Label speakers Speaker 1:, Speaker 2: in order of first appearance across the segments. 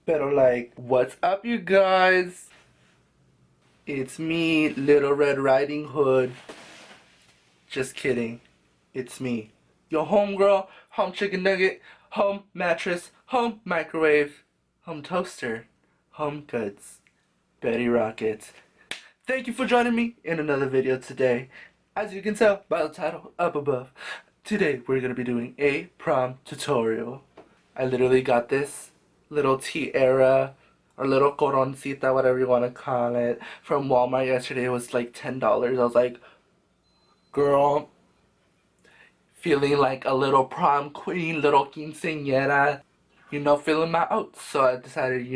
Speaker 1: Pero like, what's up, you guys? It's me, Little Red Riding Hood. Just kidding. It's me. Your homegirl, home chicken nugget, home mattress, home microwave, home toaster, home goods, Betty Rockets. Thank you for joining me in another video today. As you can tell by the title up above, today we're going to be doing a prom tutorial. I literally got this little tiara or little coroncita, whatever you want to call it, from Walmart yesterday. It was like $10. I was like, girl, feeling like a little prom queen, little quinceañera, feeling my oats. So I decided,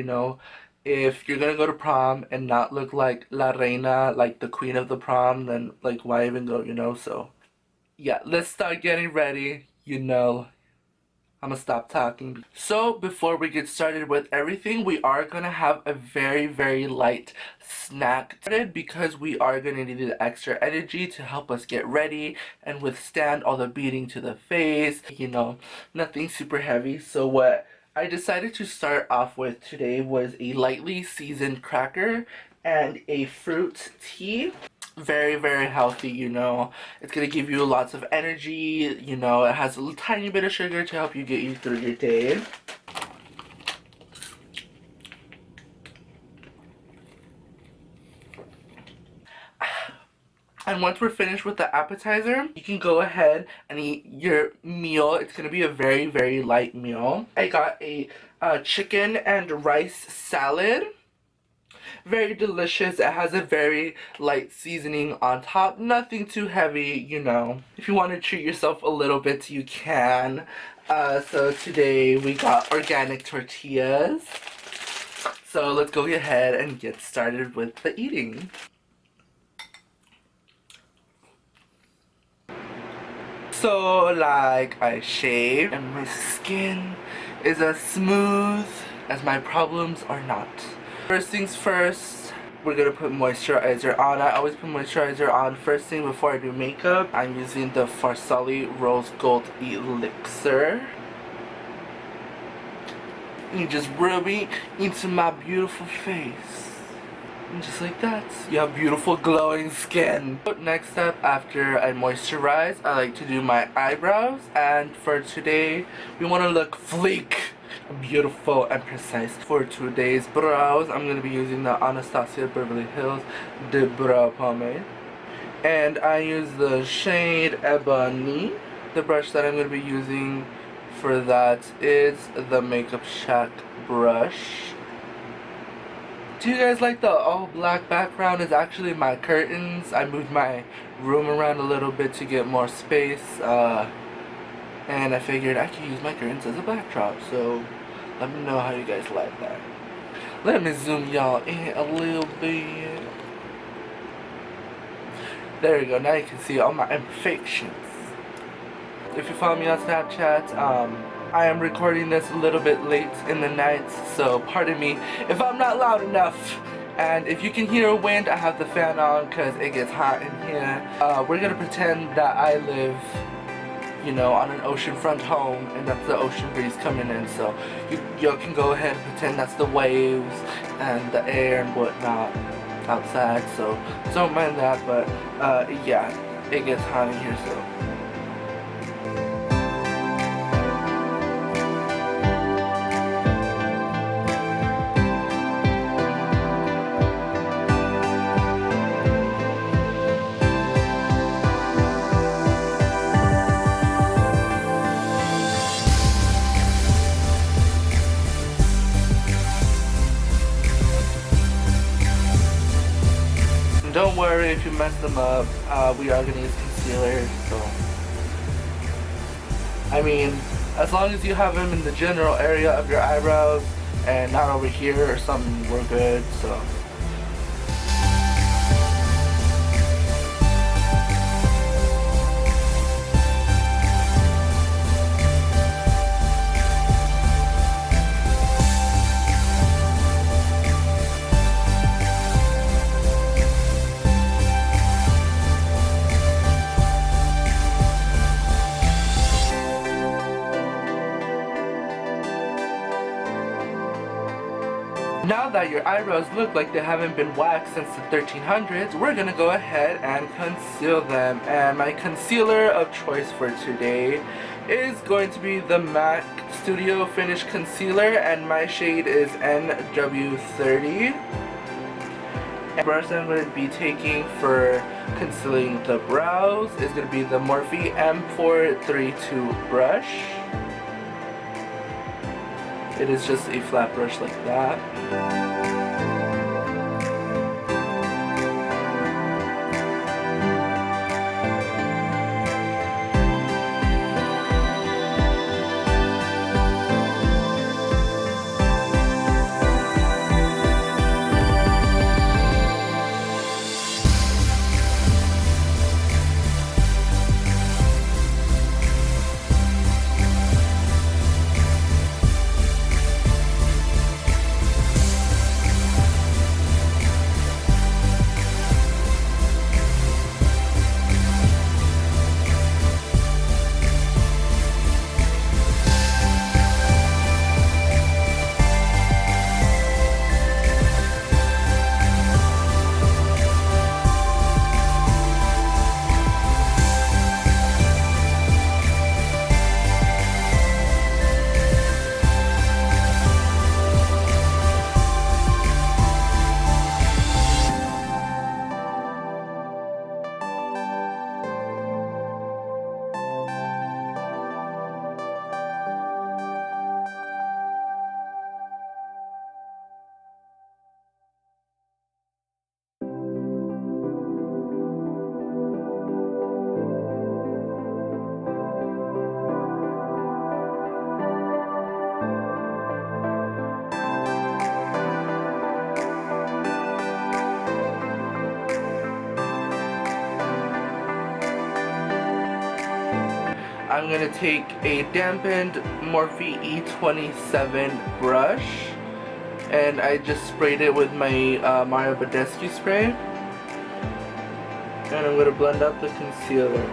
Speaker 1: if you're gonna go to prom and not look like La Reina, like the queen of the prom, then like why even go, so yeah, let's start getting ready, I'm gonna stop talking. So before we get started with everything, we are gonna have a very, very light snack started because we are gonna need the extra energy to help us get ready and withstand all the beating to the face, nothing super heavy. So what I decided to start off with today was a lightly seasoned cracker and a fruit tea. Very, very healthy, It's gonna give you lots of energy, it has a tiny bit of sugar to help you get you through your day. And once we're finished with the appetizer, you can go ahead and eat your meal. It's gonna be a very, very light meal. I got a chicken and rice salad. Very delicious. It has a very light seasoning on top. Nothing too heavy, If you want to treat yourself a little bit, you can. So today we got organic tortillas. So let's go ahead and get started with the eating. So like I shaved and my skin is as smooth as my problems are not. First things first, we're gonna put moisturizer on. I always put moisturizer on first thing before I do makeup. I'm using the Farsali Rose Gold Elixir. You just rub it into my beautiful face. And just like that, you have beautiful glowing skin. Next up, after I moisturize, I like to do my eyebrows. And for today, we want to look sleek, beautiful, and precise. For today's brows, I'm going to be using the Anastasia Beverly Hills De Brow Pomade. And I use the shade Ebony. The brush that I'm going to be using for that is the Makeup Shack brush. Do you guys like the all black background? Is actually my curtains. I moved my room around a little bit to get more space, and I figured I could use my curtains as a backdrop. So let me know how you guys like that. Let me zoom y'all in a little bit. There you go. Now you can see all my imperfections. If you follow me on Snapchat, I am recording this a little bit late in the night, so pardon me if I'm not loud enough. And if you can hear wind, I have the fan on because it gets hot in here. We're gonna pretend that I live, on an oceanfront home, and that's the ocean breeze coming in. So y'all can go ahead and pretend that's the waves and the air and whatnot outside. So don't mind that, but yeah, it gets hot in here, so. Don't worry if you mess them up, we are going to use concealer, so, I mean, as long as you have them in the general area of your eyebrows and not over here or something, we're good, so. Now that your eyebrows look like they haven't been waxed since the 1300s, we're gonna go ahead and conceal them. And my concealer of choice for today is going to be the MAC Studio Finish Concealer, and my shade is NW30. The brush that I'm going to be taking for concealing the brows is going to be the Morphe M432 brush. It is just a flat brush like that. I'm going to take a dampened Morphe E27 brush, and I just sprayed it with my Mario Badescu spray, and I'm going to blend out the concealer.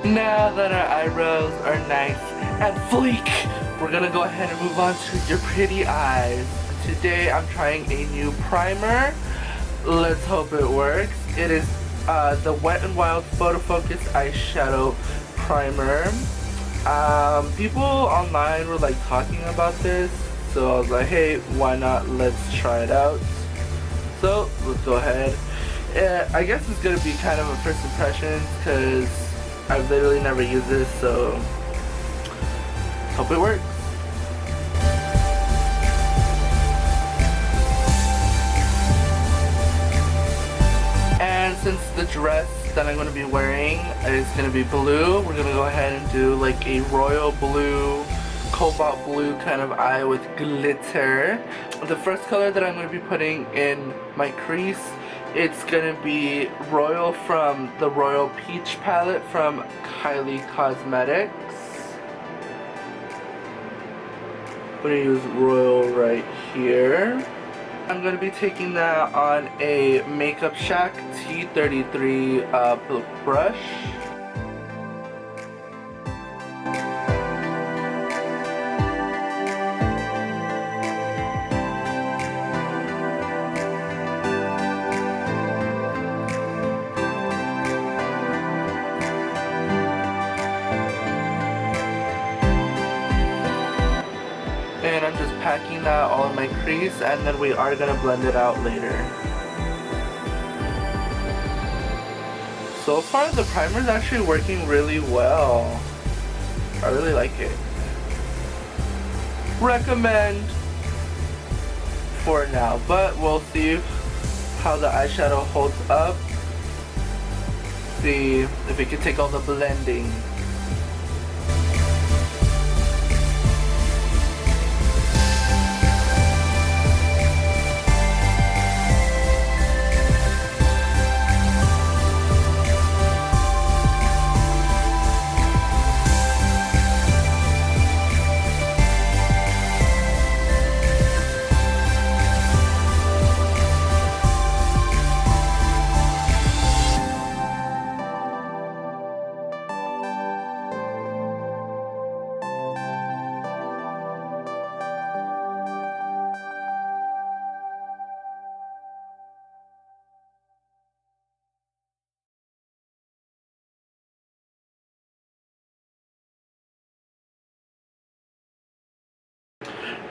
Speaker 1: Now that our eyebrows are nice and sleek, we're gonna go ahead and move on to your pretty eyes. Today I'm trying a new primer. Let's hope it works. It is the Wet n Wild Photo Focus Eyeshadow Primer. People online were like talking about this, so I was like, hey, why not? Let's try it out. So let's go ahead. I guess it's gonna be kind of a first impression because I've literally never used this, so hope it works. And since the dress that I'm going to be wearing is going to be blue, we're going to go ahead and do like a royal blue, cobalt blue kind of eye with glitter. The first color that I'm going to be putting in my crease, it's gonna be Royal from the Royal Peach palette from Kylie Cosmetics. I'm gonna use Royal right here. I'm gonna be taking that on a Makeup Shack T33 brush. And I'm just packing that all in my crease, and then we are going to blend it out later. So far the primer is actually working really well. I really like it. Recommend for now, but we'll see how the eyeshadow holds up. See if we can take all the blending.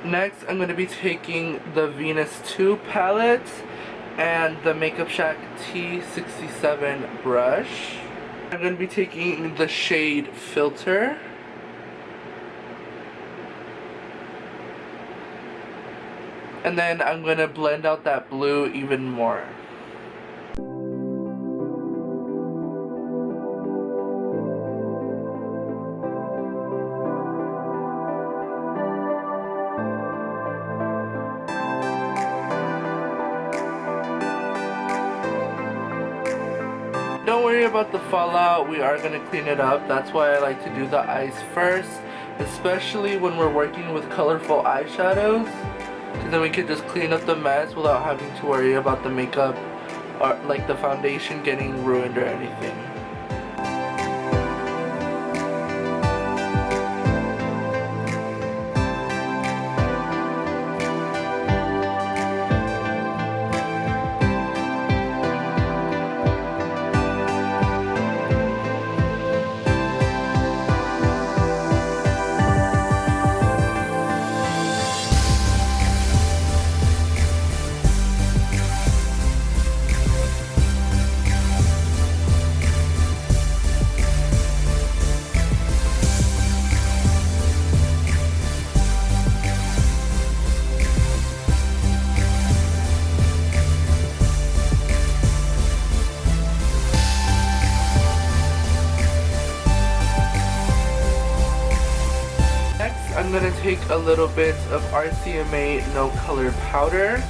Speaker 1: Next, I'm going to be taking the Venus 2 palette and the Makeup Shack T67 brush. I'm going to be taking the shade Filter. And then I'm going to blend out that blue even more. Don't worry about the fallout, we are going to clean it up. That's why I like to do the eyes first, especially when we're working with colorful eyeshadows, because then we can just clean up the mess without having to worry about the makeup or like the foundation getting ruined or anything. I'm going to take a little bit of RCMA No Color Powder.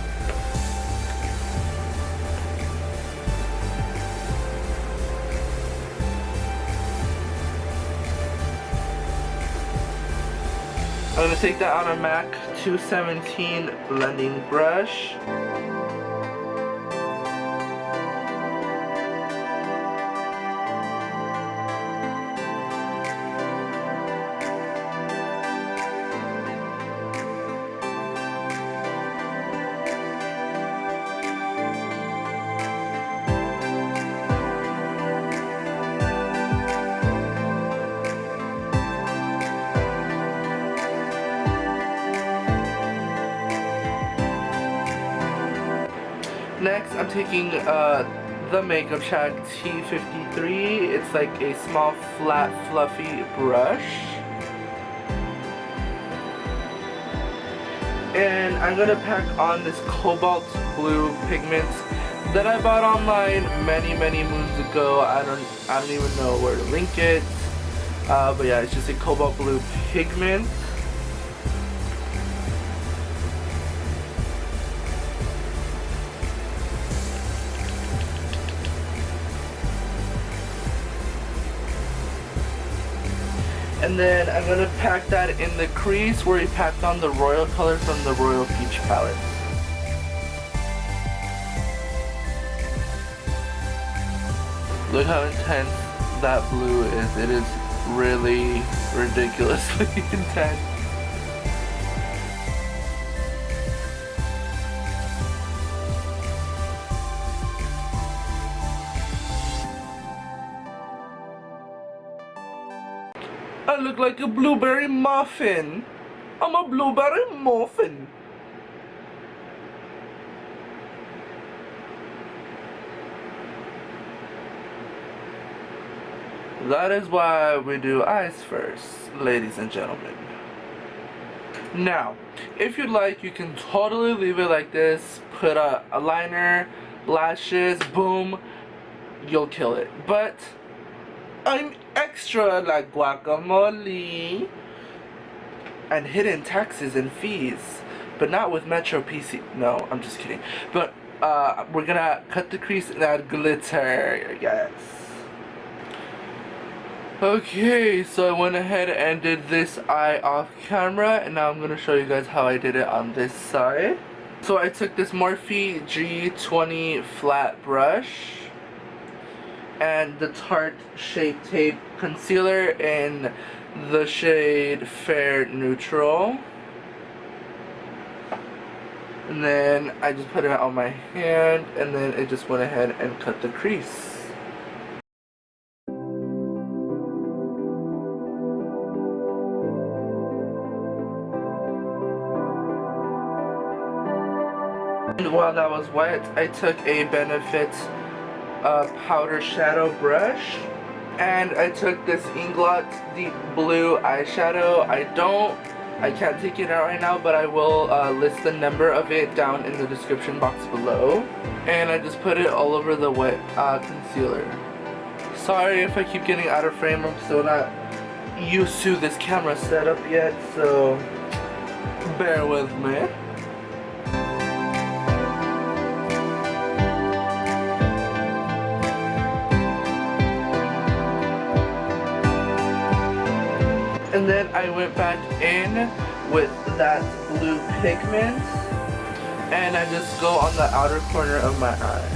Speaker 1: I'm going to take that on a MAC 217 blending brush. Next, I'm taking the Makeup Shack T53. It's like a small, flat, fluffy brush. And I'm going to pack on this cobalt blue pigment that I bought online many moons ago. I don't even know where to link it. But yeah, it's just a cobalt blue pigment. And then I'm going to pack that in the crease where we packed on the royal color from the Royal Peach palette. Look how intense that blue is. It is really ridiculously intense. I look like a blueberry muffin. I'm a blueberry muffin. That is why we do eyes first, ladies and gentlemen. Now, if you'd like, you can totally leave it like this. Put a liner, lashes, boom, you'll kill it. But I'm extra like guacamole and hidden taxes and fees, but not with Metro PC. No, I'm just kidding. But we're gonna cut the crease and add glitter. Yes. Okay, so I went ahead and did this eye off camera, and now I'm gonna show you guys how I did it on this side. So I took this Morphe G20 flat brush and the Tarte Shape Tape concealer in the shade Fair Neutral. And then I just put it on my hand, and then it just went ahead and cut the crease. And while that was wet, I took a Benefit powder shadow brush, and I took this Inglot Deep Blue eyeshadow. I can't take it out right now, but I will list the number of it down in the description box below. And I just put it all over the wet concealer. Sorry if I keep getting out of frame, I'm still not used to this camera setup yet, so bear with me. And then I went back in with that blue pigment, and I just go on the outer corner of my eye.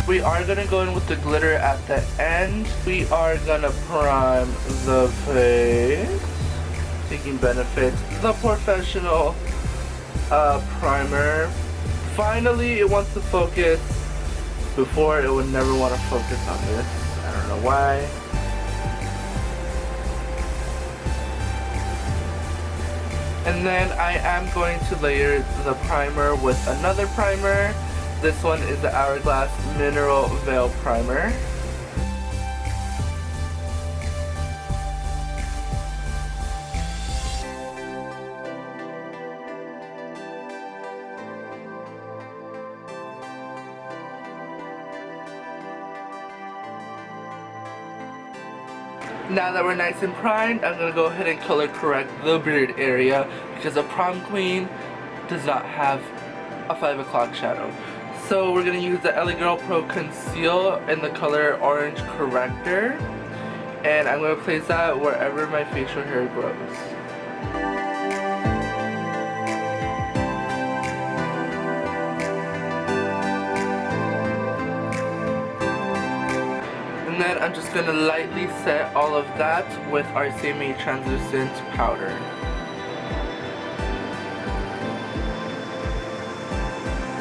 Speaker 1: We are going to go in with the glitter at the end. We are going to prime the face, taking Benefit, the professional primer. Finally, it wants to focus. Before, it would never want to focus on this. I don't know why. And then I am going to layer the primer with another primer. This one is the Hourglass Mineral Veil Primer. Now that we're nice and primed, I'm going to go ahead and color correct the beard area because a prom queen does not have a 5 o'clock shadow. So we're going to use the LA Girl Pro Conceal in the color Orange Corrector, and I'm going to place that wherever my facial hair grows. And then I'm just going to lightly set all of that with our semi translucent powder.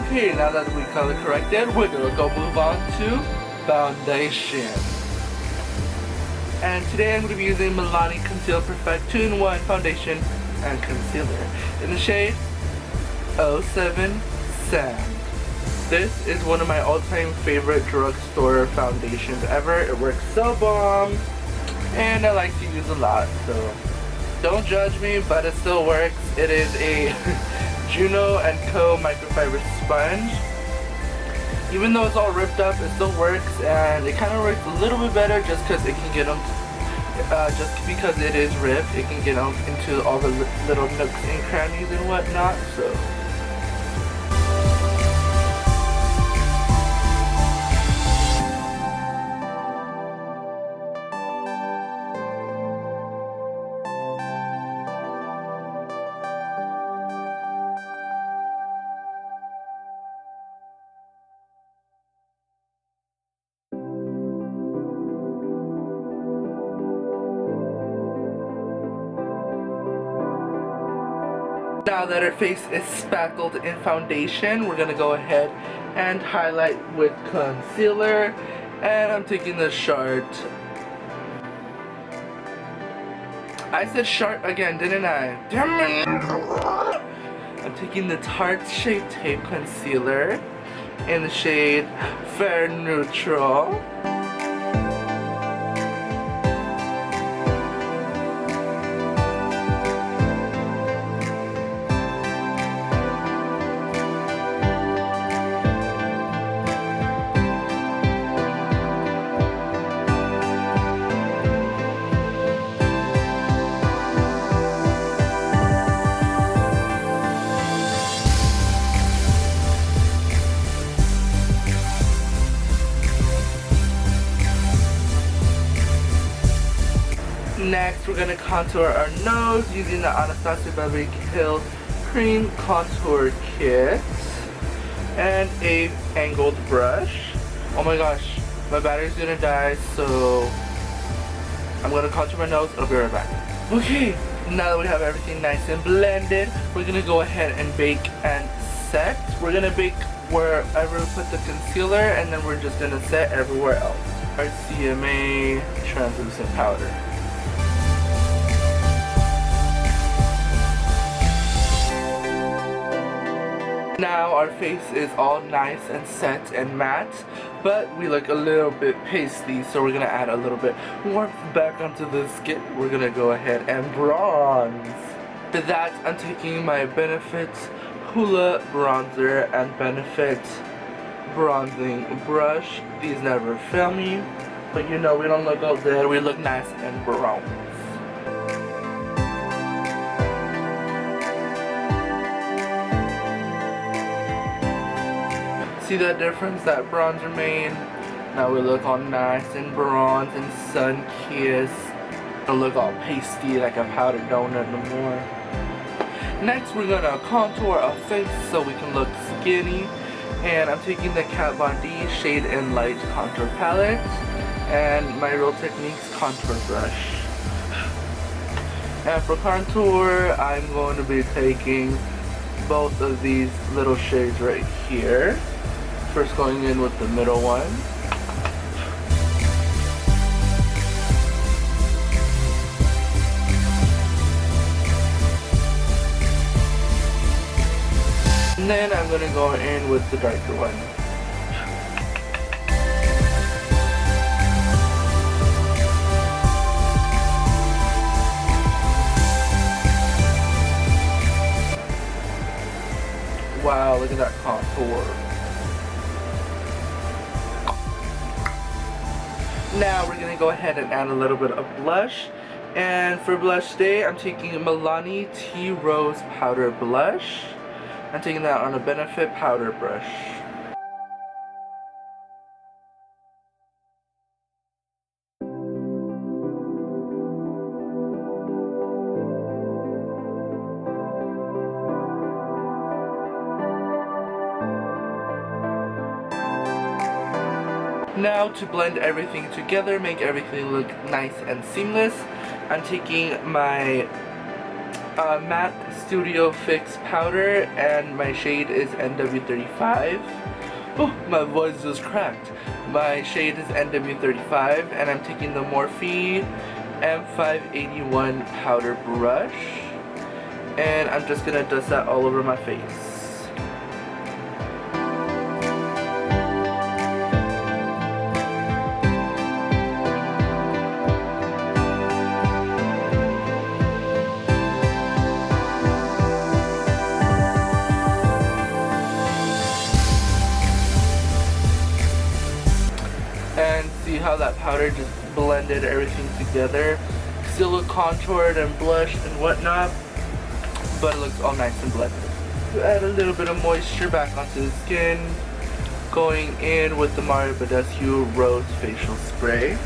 Speaker 1: Okay, now that we color corrected, we're going to go move on to foundation. And today I'm going to be using Milani Conceal Perfect 2-in-1 Foundation and Concealer in the shade 07 Sand. This is one of my all-time favorite drugstore foundations ever. It works so bomb, and I like to use a lot, so don't judge me, but it still works. It is a Juno & Co. microfiber sponge. Even though it's all ripped up, it still works, and it kind of works a little bit better just because it can get them, just because it is ripped, it can get into all the little nooks and crannies and whatnot, so. Now that our face is spackled in foundation, we're going to go ahead and highlight with concealer. And I'm taking the Shart. I said Shart again, didn't I? Damn it! I'm taking the Tarte Shape Tape Concealer in the shade Fair Neutral. Next, we're going to contour our nose using the Anastasia Beverly Hills Cream Contour Kit and a angled brush. Oh my gosh, my battery's going to die, so I'm going to contour my nose. I'll be right back. Okay, now that we have everything nice and blended, we're going to go ahead and bake and set. We're going to bake wherever we put the concealer, and then we're just going to set everywhere else. Our CMA translucent powder. Now our face is all nice and set and matte, but we look a little bit pasty, so we're gonna add a little bit warmth back onto the skin. We're gonna go ahead and bronze. For that, I'm taking my Benefit Hoola bronzer and Benefit bronzing brush. These never fail me, but you know we don't look all dead, we look nice and bronze. See that difference that bronzer made? Now we look all nice and bronze and sun-kissed. Don't look all pasty like a powdered donut no more. Next we're gonna contour our face so we can look skinny. And I'm taking the Kat Von D Shade and Light Contour Palette and my Real Techniques contour brush. And for contour, I'm going to be taking both of these little shades right here. First going in with the middle one. And then I'm going to go in with the darker one. Wow, look at that contour. Now we're going to go ahead and add a little bit of blush. And for blush today, I'm taking Milani Tea Rose Powder Blush. I'm taking that on a Benefit powder brush. Now to blend everything together, make everything look nice and seamless, I'm taking my matte Studio Fix powder and my shade is NW35. Oh, my voice just cracked. My shade is NW35 and I'm taking the Morphe M581 powder brush and I'm just gonna dust that all over my face. And see how that powder just blended everything together. Still look contoured and blushed and whatnot, but it looks all nice and blended. To add a little bit of moisture back onto the skin, going in with the Mario Badescu Rose Facial Spray.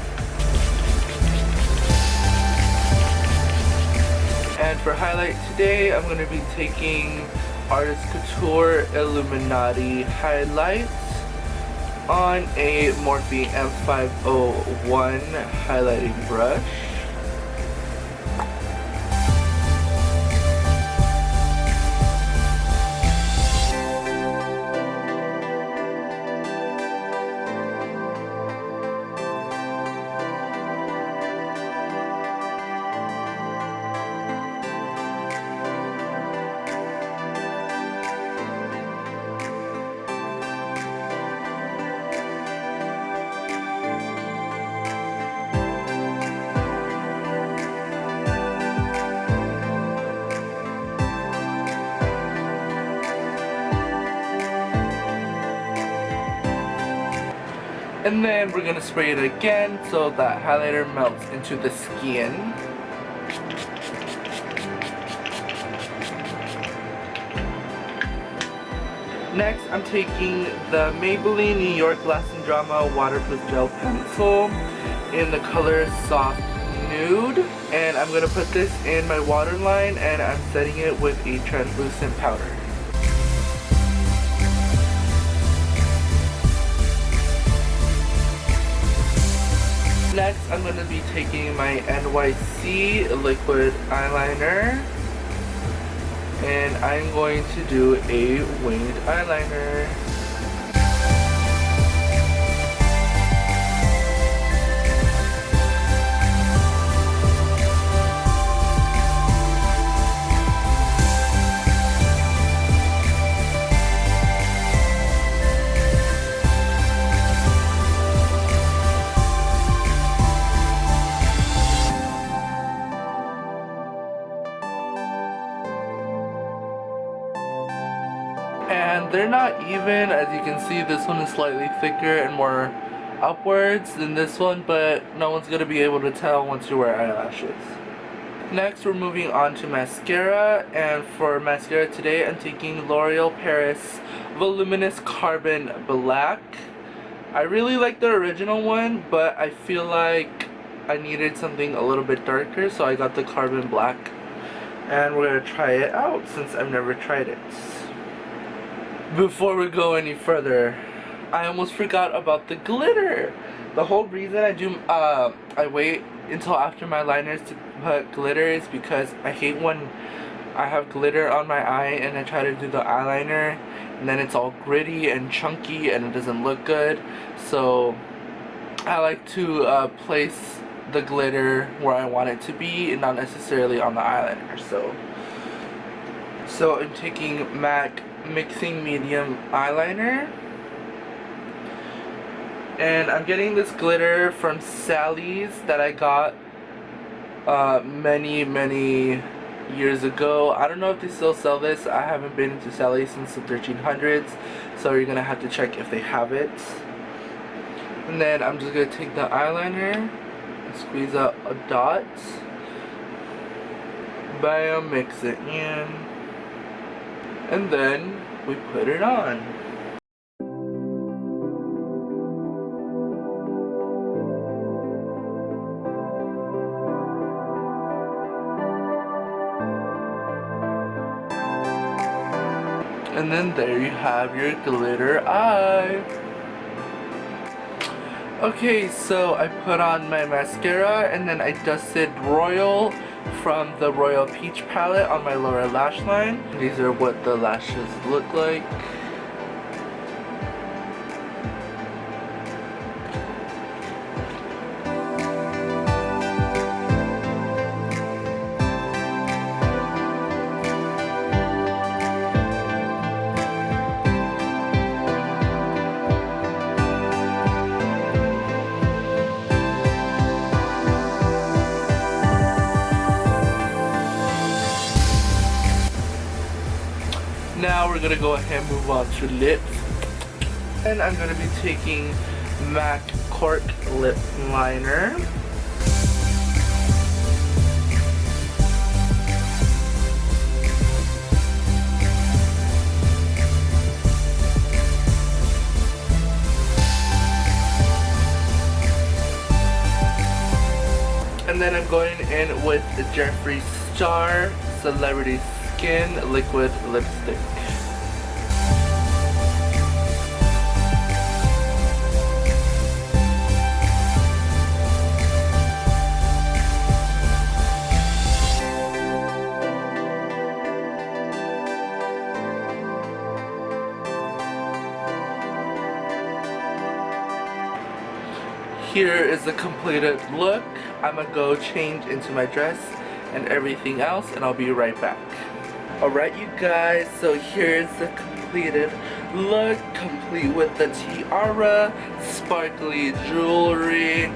Speaker 1: And for highlight today, I'm going to be taking Artist Couture Illuminati Highlights on a Morphe M501 highlighting brush. And then we're gonna spray it again so that highlighter melts into the skin. Next, I'm taking the Maybelline New York Lasting Drama Waterproof Gel Pencil in the color Soft Nude. And I'm gonna put this in my waterline and I'm setting it with a translucent powder. Next, I'm going to be taking my NYC liquid eyeliner and I'm going to do a winged eyeliner. and they're not even. As you can see, this one is slightly thicker and more upwards than this one, but no one's gonna be able to tell once you wear eyelashes. Next, we're moving on to mascara, and for mascara today, I'm taking L'Oreal Paris Voluminous Carbon Black. I really like the original one, but I feel like I needed something a little bit darker, so I got the Carbon Black. And we're gonna try it out since I've never tried it. Before we go any further, I almost forgot about the glitter. The whole reason I wait until after my liners to put glitter is because I hate when I have glitter on my eye and I try to do the eyeliner and then it's all gritty and chunky and it doesn't look good. So I like to place the glitter where I want it to be and not necessarily on the eyeliner. So I'm taking MAC Mixing Medium Eyeliner. And I'm getting this glitter from Sally's that I got many years ago. I don't know if they still sell this. I haven't been to Sally's since the 1300s, so you're gonna have to check if they have it. And then I'm just gonna take the eyeliner and squeeze out a dot. Bam, mix it in. And then we put it on. And then there you have your glitter eye. Okay, so I put on my mascara and then I dusted Royal from the Royal Peach palette on my lower lash line. These are what the lashes look like. Now we're gonna go ahead and move on to lips, and I'm gonna be taking MAC Cork Lip Liner. And then I'm going in with the Jeffree Star Celebrity Skin Liquid Lipstick. Here is the completed look. I'm gonna go change into my dress and everything else, and I'll be right back. Alright you guys, so here's the completed look, complete with the tiara, sparkly jewelry,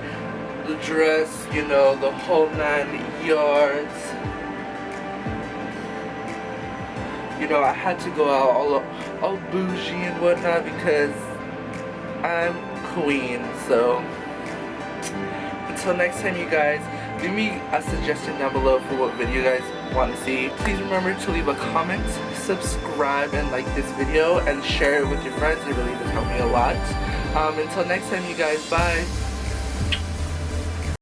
Speaker 1: the dress, you know, the whole 9 yards. You know, I had to go out all bougie and whatnot because I'm queen, so until next time you guys, leave me a suggestion down below for what video you guys want to see. Please remember to leave a comment, subscribe, and like this video, and share it with your friends. It really does help me a lot. Until next time you guys, bye.